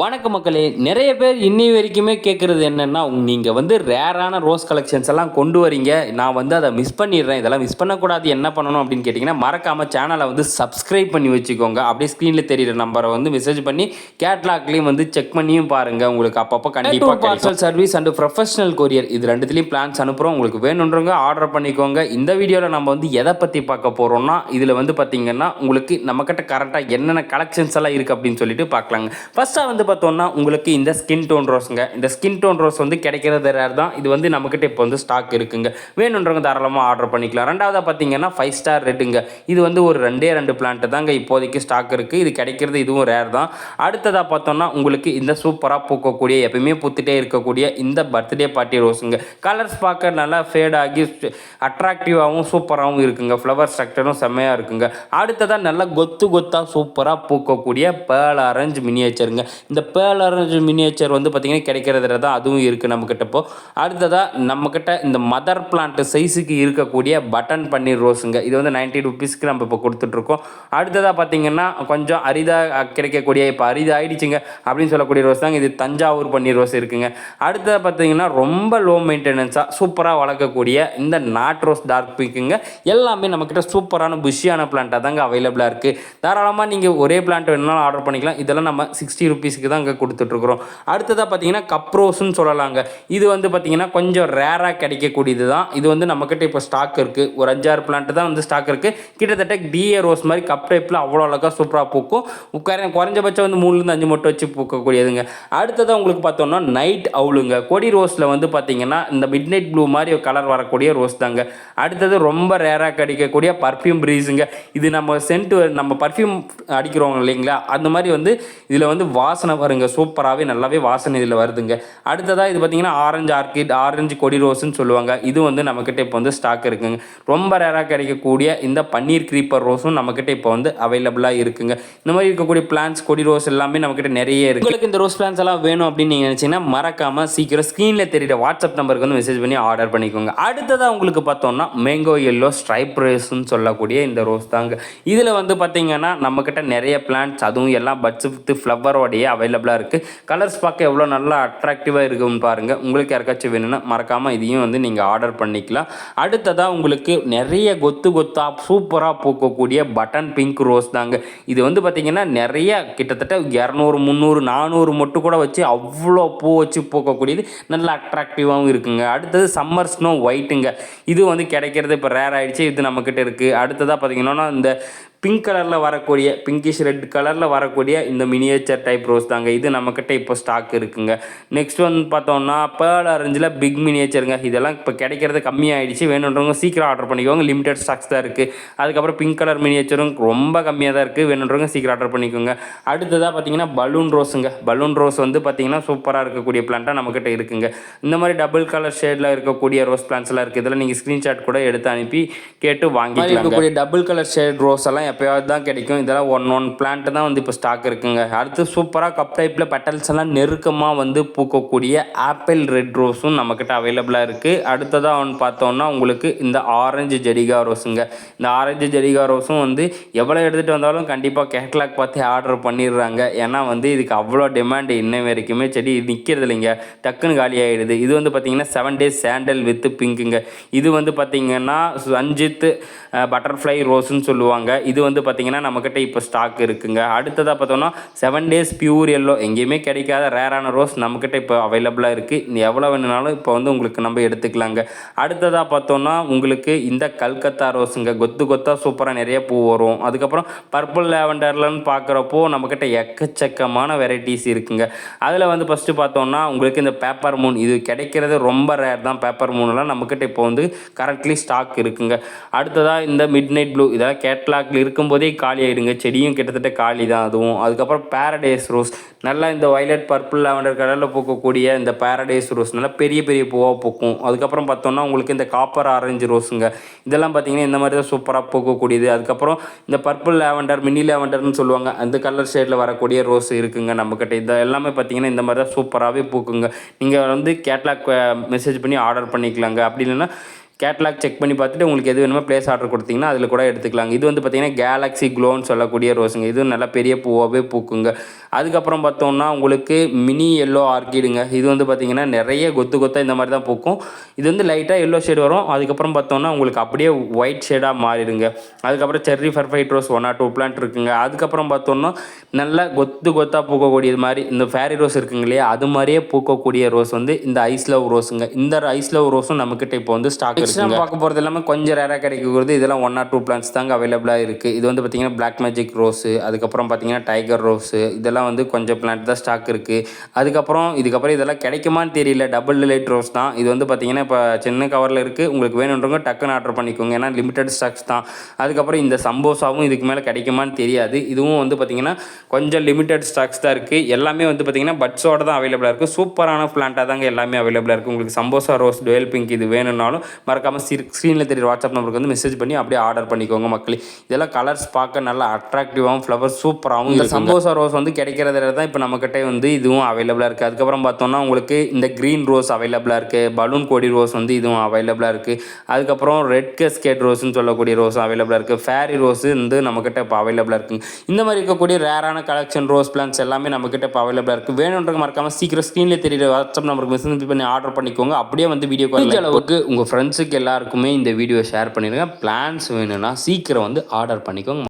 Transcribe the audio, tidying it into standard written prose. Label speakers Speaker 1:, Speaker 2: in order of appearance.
Speaker 1: வணக்கம் மக்களே. நிறைய பேர் இன்னி வரைக்குமே கேட்குறது என்னென்னா, நீங்கள் வந்து ரேரான ரோஸ் கலெக்ஷன்ஸ் எல்லாம் கொண்டு வரீங்க, நான் வந்து அதை மிஸ் பண்ணிடுறேன், இதெல்லாம் மிஸ் பண்ணக்கூடாது, என்ன பண்ணணும் அப்படின்னு கேட்டிங்கன்னா, மறக்காமல் சேனலை வந்து சப்ஸ்கிரைப் பண்ணி வச்சுக்கோங்க. அப்படியே ஸ்க்ரீனில் தெரியிற நம்பரை வந்து மெசேஜ் பண்ணி கேட்லாக்லேயும் வந்து செக் பண்ணியும் பாருங்கள். உங்களுக்கு அப்பப்போ கண்டிப்பாக parcel service and professional courier இது ரெண்டுத்துலேயும் பிளான்ஸ் அனுப்புகிறோம். உங்களுக்கு வேணுன்றவங்க ஆர்டர் பண்ணிக்கோங்க. இந்த வீடியோவில் நம்ம வந்து எதை பற்றி பார்க்க போகிறோம்னா, இதில் வந்து பார்த்திங்கன்னா உங்களுக்கு நம்மக்கிட்ட கரெக்டாக என்னென்ன கலெக்ஷன்ஸ் எல்லாம் இருக்குது அப்படின்னு சொல்லிட்டு பார்க்கலாங்க. ஃபஸ்ட்டாக வந்து பார்த்தோம்னா உங்களுக்கு இந்த ஸ்கின் டோன் ரோஸுங்க. இந்த ஸ்கின் டோன் ரோஸ் வந்து கிடைக்கிறது ரேர் தான். இது வந்து நம்மக்கிட்ட இப்போ வந்து ஸ்டாக் இருக்குங்க. வேணுன்றவங்க தாராளமாக ஆர்டர் பண்ணிக்கலாம். ரெண்டாவதாக பார்த்தீங்கன்னா 5 ஸ்டார் ரெட்டுங்க. இது வந்து ஒரு ரெண்டு பிளான்ட் தாங்க இப்போதைக்கு ஸ்டாக் இருக்குது. இது கிடைக்கிறது இதுவும் ரேர் தான். அடுத்ததாக பார்த்தோம்னா உங்களுக்கு இந்த சூப்பராக பூக்கக்கூடிய எப்பயுமே பூத்துட்டே இருக்கக்கூடிய இந்த பர்த்டே பார்ட்டி ரோஸுங்க. கலர்ஸ் பார்க்க நல்லா ஃபேட் ஆகி அட்ராக்டிவாகவும் சூப்பராகவும் இருக்குங்க. ஃப்ளவர் ஸ்ட்ரக்சரும் செம்மையாக இருக்குங்க. அடுத்ததாக நல்லா கொத்தாக சூப்பராக பூக்கக்கூடிய பேர்ல் ஆரஞ்சு மினியேச்சருங்க. இந்த பேர்ல் ஆரஞ்சு மினியேச்சர் வந்து பார்த்திங்கன்னா கிடைக்கிறதுல தான் அதுவும் இருக்குது நம்மக்கிட்ட. இப்போ அடுத்ததாக நம்மக்கிட்ட இந்த மதர் பிளான்ட் சைஸுக்கு இருக்கக்கூடிய பட்டன் பன்னீர் ரோஸுங்க. இது வந்து 90 ருபீஸ்க்கு நம்ம இப்போ கொடுத்துட்ருக்கோம். அடுத்ததாக பார்த்திங்கன்னா கொஞ்சம் அரிதாக கிடைக்கக்கூடிய, இப்போ அரிதாகிடுச்சுங்க அப்படின்னு சொல்லக்கூடிய ரோஸ் தாங்க இது. தஞ்சாவூர் பன்னீர் ரோஸ் இருக்குங்க. அடுத்ததாக பார்த்திங்கன்னா ரொம்ப லோ மெயின்டெனன்ஸாக சூப்பராக வளர்க்கக்கூடிய இந்த நாட் ரோஸ் டார்க் பிங்க்குங்க. எல்லாமே நம்மக்கிட்ட சூப்பரான புஷியான பிளான்ட்டாக தாங்க அவைலபிளாக இருக்குது. தாராளமாக நீங்கள் ஒரே பிளான்ட் வேணுனாலும் ஆர்டர் பண்ணிக்கலாம். இதெல்லாம் நம்ம 60 ருபீஸ்க்கு தான் இங்கே கொடுத்துட்ருக்குறோம். அடுத்ததாக பார்த்தீங்கன்னா கப் ரோஸ்ன்னு சொல்லலாங்க. இது வந்து பார்த்தீங்கன்னா கொஞ்சம் ரேராக கிடைக்கக்கூடியது தான். இது வந்து நம்மக்கிட்ட இப்போ ஸ்டாக் இருக்குது. ஒரு 5-6 பிளான்ட் தான் வந்து ஸ்டாக் இருக்குது. கிட்டத்தட்ட டிஏ ரோஸ் மாதிரி கப் டைப்பில் அவ்வளோ அழகாக சூப்பராக பூக்கும். குறைஞ்சபட்சம் வந்து 3-5 மொட்டை வச்சு பூக்கக்கூடியதுங்க. அடுத்ததாக உங்களுக்கு பார்த்தோம்னா நைட் அவுளுங்க. கொடி ரோஸில் வந்து பார்த்தீங்கன்னா இந்த மிட் நைட் ப்ளூ மாதிரி கலர் வரக்கூடிய ரோஸ் தாங்க. அடுத்தது ரொம்ப ரேராக கிடைக்கக்கூடிய பர்ஃப்யூம் ப்ரீஸுங்க. இது நம்ம சென்ட், நம்ம பர்ஃப்யூம் அடிக்கிறோம் இல்லைங்களா, அந்த மாதிரி வந்து இதில் வந்து வாசனை வருங்க. சூப்பராகவே நல்லாவே வாசனை இதில் வருதுங்க. அடுத்ததாக இது பார்த்திங்கன்னா ஆரஞ்சு ஆர்கிட், ஆரஞ்சு கொடி ரோஸ்ன்னு சொல்லுவாங்க. இது வந்து நம்மக்கிட்ட இப்போ வந்து ஸ்டாக் இருக்குங்க. ரொம்ப ரேராக கிடைக்கக்கூடிய இந்த பன்னீர் க்ரீப்பர் ரோஸும் நம்மக்கிட்ட இப்போ வந்து அவைலபிளாக இருக்குங்க. இந்த மாதிரி இருக்கக்கூடிய பிளான்ஸ் கொடி ரோஸ் எல்லாமே நம்மக்கிட்ட நிறைய இருக்குது. உங்களுக்கு இந்த ரோஸ் பிளான்ஸ் எல்லாம் வேணும் அப்படின்னு நீங்கள் நினச்சிங்கன்னா மறக்காமல் சீக்கிரம் ஸ்க்ரீனில் தெரியுற வாட்ஸ்அப் நம்பருக்கு வந்து மெசேஜ் பண்ணி ஆர்டர் பண்ணிக்கோங்க. அடுத்ததாக உங்களுக்கு பார்த்தோம்னா மேங்கோ எல்லோ ஸ்ட்ரைப் ரோஸ்ன்னு சொல்லக்கூடிய இந்த ரோஸ் தாங்க. இதில் வந்து பார்த்திங்கன்னா நம்மக்கிட்ட நிறைய பிளான்ஸ், அதுவும் எல்லாம் பட்ஸ் வித் ஃப்ளவரோடையே அவைலபிளாக இருக்குது. கலர்ஸ் பார்க்க எவ்வளோ நல்லா அட்ராக்டிவாக இருக்குன்னு பாருங்கள். உங்களுக்கு யாருக்காச்சும் வேணும்னா மறக்காமல் இதையும் வந்து நீங்கள் ஆர்டர் பண்ணிக்கலாம். அடுத்ததாக உங்களுக்கு நிறைய கொத்தாக சூப்பராக பூக்கக்கூடிய பட்டன் பிங்க் ரோஸ் தாங்க. இது வந்து பார்த்திங்கன்னா நிறைய கிட்டத்தட்ட 200, 300, 400 மொட்டு கூட வச்சு அவ்வளோ பூ வச்சு பூக்கக்கூடியது, நல்ல அட்ராக்டிவாகவும் இருக்குங்க. அடுத்தது சம்மர் ஸ்னோ ஒயிட்டுங்க. இது வந்து கிடைக்கிறது இப்போ ரேர் ஆகிடுச்சு. இது நம்மக்கிட்ட இருக்குது. அடுத்ததாக பார்த்திங்கன்னா இந்த பிங்க் கலரில் வரக்கூடிய, பிங்கிஷ் ரெட் கலரில் வரக்கூடிய இந்த மினியேச்சர் டைப் ரோஸ் தாங்க. இது நம்மக்கிட்ட இப்போ ஸ்டாக் இருக்குங்க. நெக்ஸ்ட் வந்து பார்த்தோம்னா பேர்ல் ஆரஞ்சில் பிக் மினியேச்சருங்க. இதெல்லாம் இப்போ கிடைக்கிறது கம்மியாகிடுச்சு. வேணுன்றவங்க சீக்கிரம் ஆர்டர் பண்ணிக்கோங்க. லிமிடெட் ஸ்டாக்ஸ் தான் இருக்குது. அதுக்கப்புறம் பிங்க் கலர் மினியேச்சரும் ரொம்ப கம்மியாக தான் இருக்குது. வேணுன்றவங்க சீக்கிரம் ஆர்டர் பண்ணிக்கோங்க. அடுத்ததாக பார்த்தீங்கன்னா பலூன் ரோஸுங்க. பலூன் ரோஸ் வந்து பார்த்திங்கன்னா சூப்பராக இருக்கக்கூடிய பிளான்ட்டாக நம்மக்கிட்ட இருக்குங்க. இந்த மாதிரி டபுள் கலர் ஷேடில் இருக்கக்கூடிய ரோஸ் பிளான்ஸ்லாம் இருக்குது. இதெல்லாம் நீங்கள் ஸ்க்ரீன்ஷாட் கூட எடுத்து அனுப்பி கேட்டு வாங்கிக்கலாம். இருக்கக்கூடிய டபுள் கலர் ஷேட் ரோஸ் எல்லாம் எப்போயாவது தான் கிடைக்கும். இதெல்லாம் ஒன் பிளான்ட் தான் வந்து இப்போ ஸ்டாக் இருக்குங்க. அடுத்து சூப்பராக கப் டைப்பில் பெட்டல்ஸ் எல்லாம் நெருக்கமாக வந்து பூக்கக்கூடிய ஆப்பிள் ரெட் ரோஸும் நம்மக்கிட்ட அவைலபிளாக இருக்குது. அடுத்ததாக ஒன்று பார்த்தோம்னா உங்களுக்கு இந்த ஆரஞ்சு ஜெடிகா ரோஸுங்க. இந்த ஆரஞ்சு ஜெடிகா ரோஸும் வந்து எவ்வளோ எடுத்துகிட்டு வந்தாலும் கண்டிப்பாக கேட்லாக் பார்த்து ஆர்டர் பண்ணிடுறாங்க. ஏன்னா வந்து இதுக்கு அவ்வளோ டிமாண்ட் இன்ன வரைக்குமே. செடி நிற்கிறது இல்லைங்க, டக்குன்னு காலி ஆகிடுது. இது வந்து பார்த்திங்கன்னா 7 days சாண்டல் வித் பிங்க்குங்க. இது வந்து பார்த்திங்கன்னா ரஞ்சித் பட்டர்ஃப்ளை ரோஸுன்னு சொல்லுவாங்க. இது வந்து பார்த்திங்கன்னா நம்மக்கிட்ட இப்போ ஸ்டாக் இருக்குங்க. அடுத்ததாக பார்த்தோம்னா 7 days பியூர் எல்லோ, எங்கேயுமே கிடைக்காத ரேரான ரோஸ் நம்மக்கிட்ட இப்போ அவைலபிளாக இருக்குது. எவ்வளோ வேணுனாலும் இப்போ வந்து உங்களுக்கு நம்ம எடுத்துக்கலாங்க. அடுத்ததாக பார்த்தோம்னா உங்களுக்கு இந்த கல்கத்தா ரோஸுங்க. கொத்தாக சூப்பராக நிறைய பூ வரும். அதுக்கப்புறம் பர்பிள் லேவண்டர்லன்னு பார்க்குறப்போ நம்மக்கிட்ட எக்கச்சக்கமான வெரைட்டிஸ் இருக்குங்க. அதில் வந்து ஃபஸ்ட்டு பார்த்தோம்னா உங்களுக்கு இந்த பேப்பர் மூன். இது கிடைக்கிறது ரொம்ப ரேர் தான். பேப்பர் மூனெல்லாம் நம்மக்கிட்ட இப்போ வந்து கரண்ட்லி ஸ்டாக் இருக்குங்க. அடுத்ததாக இந்த மிட் நைட் ப்ளூ. இதெல்லாம் கேட்லாக்ல இருக்கும்போதே காலி ஆகிடுங்க. செடியும் கிட்டத்தட்ட காலி தான் அதுவும். அதுக்கப்புறம் பாரடைஸ் ரோஸ், நல்லா இந்த வயலட் பர்பிள் லாவெண்டர் கலரில் பூக்கக்கூடிய இந்த பாரடைஸ் ரோஸ் நல்லா பெரிய பூவாக பூக்கும். அதுக்கப்புறம் பார்த்தோம்னா உங்களுக்கு இந்த காப்பர் ஆரஞ்சு ரோஸுங்க. இதெல்லாம் பார்த்திங்கன்னா இந்த மாதிரி தான் சூப்பராக பூக்கக்கூடியது. அதுக்கப்புறம் இந்த பர்பிள் லேவெண்டர், மினி லேவெண்டர்னு சொல்லுவாங்க, அந்த கலர் ஷேடில் வரக்கூடிய ரோஸ் இருக்குங்க நம்மக்கிட்ட. இது எல்லாமே பார்த்திங்கன்னா இந்த மாதிரி தான் சூப்பராகவே பூக்குங்க. நீங்கள் வந்து கேட்லாக் மெசேஜ் பண்ணி ஆர்டர் பண்ணிக்கலாங்க. அப்படி இல்லைன்னா கேட்லாக் செக் பண்ணி பார்த்துட்டு உங்களுக்கு எது வேணுமோ ப்ளேஸ் ஆர்டர் கொடுத்தீங்கன்னா அதில் கூட எடுத்துக்கலாங்க. இது வந்து பார்த்திங்கன்னா கேலக்ஸி க்ளோன்னு சொல்லக்கூடிய ரோஸுங்க. இது நல்லா பெரிய பூவாகவே பூக்குங்க. அதுக்கப்புறம் பார்த்தோம்னா உங்களுக்கு மினி எல்லோ ஆர்கிடுங்க. இது வந்து பார்த்திங்கன்னா நிறைய கொத்து கொத்தாக இந்த மாதிரி தான் பூக்கும். இது வந்து லைட்டாக எல்லோ ஷேடு வரும். அதுக்கப்புறம் பார்த்தோம்னா உங்களுக்கு அப்படியே ஒயிட் ஷேடாக மாறிடுங்க. அதுக்கப்புறம் செர்ரி ஃபர்ஃபைட் ரோஸ் 1 or 2 பிளான்ட் இருக்குங்க. அதுக்கப்புறம் பார்த்தோம்னா நல்லா கொத்து கொத்தாக பூக்கக்கூடியது மாதிரி இந்த ஃபேரி ரோஸ் இருக்குங்க இல்லையா, அது மாதிரியே பூக்கக்கூடிய ரோஸ் வந்து இந்த ஐஸ் லவ் ரோஸுங்க. இந்த ஐஸ் லவ் ரோஸும் நம்மக்கிட்ட இப்போ வந்து ஸ்டாக் இருக்குங்க. பார்க்க போகிறது எல்லாமே கொஞ்சம் ரேராக கிடைக்கிறது. இதெல்லாம் 1 or 2 பிளான்ட்ஸ் தாங்க அவைலபிளாக இருக்குது. இது வந்து பார்த்திங்கன்னா பிளாக் மேஜிக் ரோஸு, அதுக்கப்புறம் பார்த்திங்கன்னா டைகர் ரோஸு, இதெல்லாம் வந்து கொஞ்சம் பிளான்ட் தான் ஸ்டாக் இருக்குது. இதுக்கப்புறம் இதெல்லாம் கிடைக்குமான்னு தெரியல. டபுள் லைட் ரோஸ் தான் இது வந்து பார்த்திங்கன்னா இப்போ சின்ன கவரில் இருக்குது. உங்களுக்கு வேணுன்றவங்க டக்குன்னு ஆர்டர் பண்ணிக்கோங்க, ஏன்னா லிமிடெட் ஸ்டாக்ஸ் தான். அதுக்கப்புறம் இந்த சம்போசாவும் இதுக்கு மேலே கிடைக்குமான்னு தெரியாது. இதுவும் வந்து பார்த்திங்கன்னா கொஞ்சம் லிமிடெட் ஸ்டாக்ஸ் தான் இருக்குது. எல்லாமே வந்து பார்த்திங்கன்னா பட்ஸோட தான் அவைலபிளாக இருக்குது. சூப்பரான பிளான்ட்டாக தாங்க எல்லாமே அவைலபிளாக இருக்குது. உங்களுக்கு சம்போசா ரோஸ் டுவெல் பிங்க் இது வேணும்னாலும் மறக்காமல் ஸ்க்ரீனில் தெரியுற வாட்ஸ்அப் நம்பருக்கு வந்து மெசேஜ் பண்ணி அப்படியே ஆர்டர் பண்ணிக்கோங்க மக்களே. இதெல்லாம் கலர்ஸ் பார்க்க நல்லா அட்ராக்டிவாகவும் ஃப்ளவர் சூப்பராகவும் இந்த சம்போசா ரோஸ் வந்து கிடைக்கிறதுல தான் இப்போ நம்மக்கிட்ட வந்து இதுவும் அவைலபிளாக இருக்குது. அதுக்கப்புறம் பார்த்தோம்னா உங்களுக்கு இந்த க்ரீன் ரோஸ் அவைலபிளாக இருக்குது. பலூன் கொடி ரோஸ் வந்து இதுவும் அவைலபிளாக இருக்குது. அதுக்கப்புறம் ரெட் கஸ்கேட் ரோஸ்ன்னு சொல்லக்கூடிய ரோஸ் அவைலபிளாக இருக்குது. ஃபேரி ரோஸ் வந்து நம்மக்கிட்ட இப்போ அவைலபிளாக இருக்குங்க. இந்த மாதிரி இருக்கக்கூடிய ரேரான கலெக்ஷன் ரோஸ் பிளான்ஸ் எல்லாமே நம்மக்கிட்ட இப்போ அவைலபிளாக இருக்குது. வேணுன்றவங்க மறக்காமல் சீக்கிரம் ஸ்க்ரீனில் தெரியுற வாட்ஸ்அப் நம்பருக்கு மெசேஜ் பண்ணி ஆர்டர் பண்ணிக்கோங்க. அப்படியே வந்து வீடியோ கால் அளவுக்கு உங்கள் ஃப்ரெண்ட்ஸுக்கு எல்லாருக்குமே இந்த வீடியோ ஷேர் பண்ணிடுங்க. பிளான்ஸ் வேணும்னா சீக்கிரம் வந்து ஆர்டர் பண்ணிக்கோங்க.